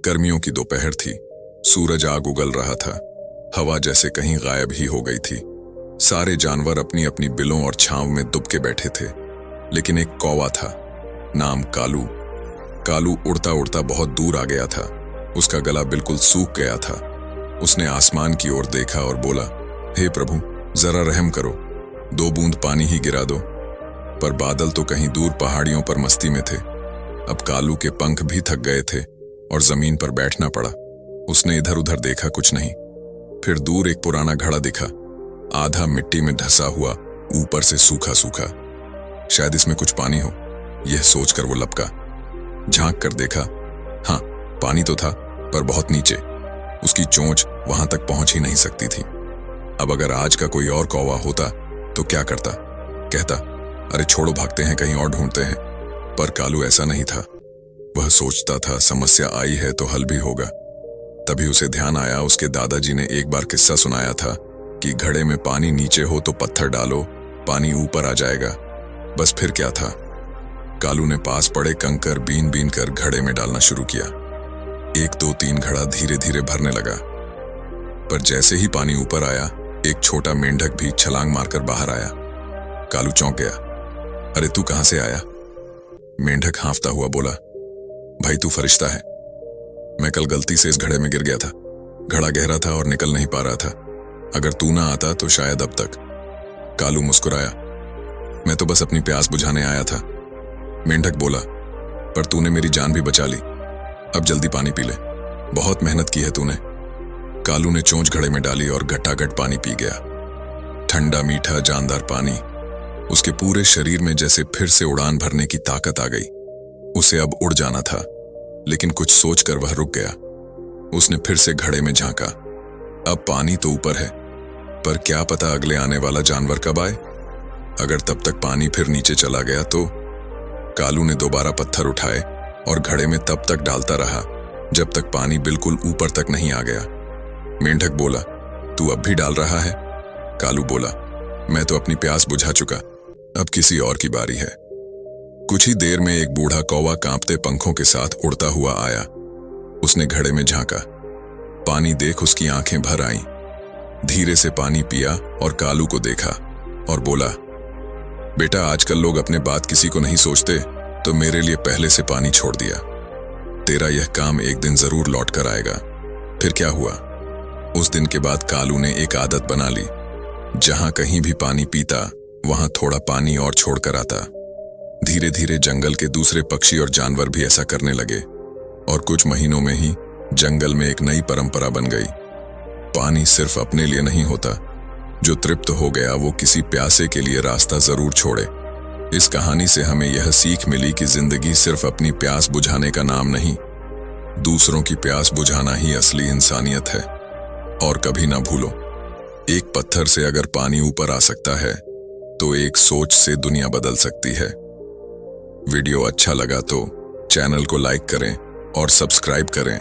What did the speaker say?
गर्मियों की दोपहर थी। सूरज आग उगल रहा था। हवा जैसे कहीं गायब ही हो गई थी। सारे जानवर अपनी अपनी बिलों और छांव में दुबके बैठे थे, लेकिन एक कौवा था, नाम कालू। कालू उड़ता उड़ता बहुत दूर आ गया था। उसका गला बिल्कुल सूख गया था। उसने आसमान की ओर देखा और बोला, हे प्रभु, जरा रहम करो, 2 बूंद पानी ही गिरा दो। पर बादल तो कहीं दूर पहाड़ियों पर मस्ती में थे। अब कालू के पंख भी थक गए थे और जमीन पर बैठना पड़ा। उसने इधर उधर देखा, कुछ नहीं। फिर दूर एक पुराना घड़ा दिखा, आधा मिट्टी में ढसा हुआ, ऊपर से सूखा सूखा। शायद इसमें कुछ पानी हो, यह सोचकर वो लपका। झांक कर देखा, हाँ, पानी तो था, पर बहुत नीचे। उसकी चोंच वहां तक पहुंच ही नहीं सकती थी। अब अगर आज का कोई और कौवा होता तो क्या करता? कहता, अरे छोड़ो, भागते हैं, कहीं और ढूंढते हैं। पर कालू ऐसा नहीं था। वह सोचता था, समस्या आई है तो हल भी होगा। तभी उसे ध्यान आया, उसके दादाजी ने एक बार किस्सा सुनाया था कि घड़े में पानी नीचे हो तो पत्थर डालो, पानी ऊपर आ जाएगा। बस फिर क्या था? कालू ने पास पड़े कंकर बीन बीन कर घड़े में डालना शुरू किया। 1 2 3 घड़ा धीरे धीरे भरने लगा। पर जैसे ही पानी ऊपर आया, एक छोटा मेंढक भी छलांग मारकर बाहर आया। कालू चौंक गया। अरे तू कहां से आया? मेंढक हांफता हुआ बोला, भाई तू फरिश्ता है। मैं कल गलती से इस घड़े में गिर गया था। घड़ा गहरा था और निकल नहीं पा रहा था। अगर तू ना आता तो शायद अब तक। कालू मुस्कुराया, मैं तो बस अपनी प्यास बुझाने आया था। मेंढक बोला, पर तूने मेरी जान भी बचा ली। अब जल्दी पानी पी ले, बहुत मेहनत की है तूने। कालू ने चोंच घड़े में डाली और घटाघट पानी पी गया। ठंडा मीठा जानदार पानी। उसके पूरे शरीर में जैसे फिर से उड़ान भरने की ताकत आ गई। उसे अब उड़ जाना था, लेकिन कुछ सोचकर वह रुक गया। उसने फिर से घड़े में झांका। अब पानी तो ऊपर है, पर क्या पता अगले आने वाला जानवर कब आए। अगर तब तक पानी फिर नीचे चला गया तो? कालू ने दोबारा पत्थर उठाए और घड़े में तब तक डालता रहा जब तक पानी बिल्कुल ऊपर तक नहीं आ गया। मेंढक बोला, तू अब भी डाल रहा है? कालू बोला, मैं तो अपनी प्यास बुझा चुका, अब किसी और की बारी है। कुछ ही देर में एक बूढ़ा कौवा कांपते पंखों के साथ उड़ता हुआ आया। उसने घड़े में झांका। पानी देख उसकी आंखें भर आईं। धीरे से पानी पिया और कालू को देखा और बोला, बेटा, आजकल लोग अपने बात किसी को नहीं सोचते, तो मेरे लिए पहले से पानी छोड़ दिया। तेरा यह काम एक दिन जरूर लौट कर आएगा। फिर क्या हुआ? उस दिन के बाद कालू ने एक आदत बना ली। जहां कहीं भी पानी पीता, वहां थोड़ा पानी और छोड़कर आता। धीरे धीरे जंगल के दूसरे पक्षी और जानवर भी ऐसा करने लगे और कुछ महीनों में ही जंगल में एक नई परंपरा बन गई। पानी सिर्फ अपने लिए नहीं होता। जो तृप्त हो गया वो किसी प्यासे के लिए रास्ता जरूर छोड़े। इस कहानी से हमें यह सीख मिली कि जिंदगी सिर्फ अपनी प्यास बुझाने का नाम नहीं, दूसरों की प्यास बुझाना ही असली इंसानियत है। और कभी ना भूलो, एक पत्थर से अगर पानी ऊपर आ सकता है तो एक सोच से दुनिया बदल सकती है। वीडियो अच्छा लगा तो चैनल को लाइक करें और सब्सक्राइब करें।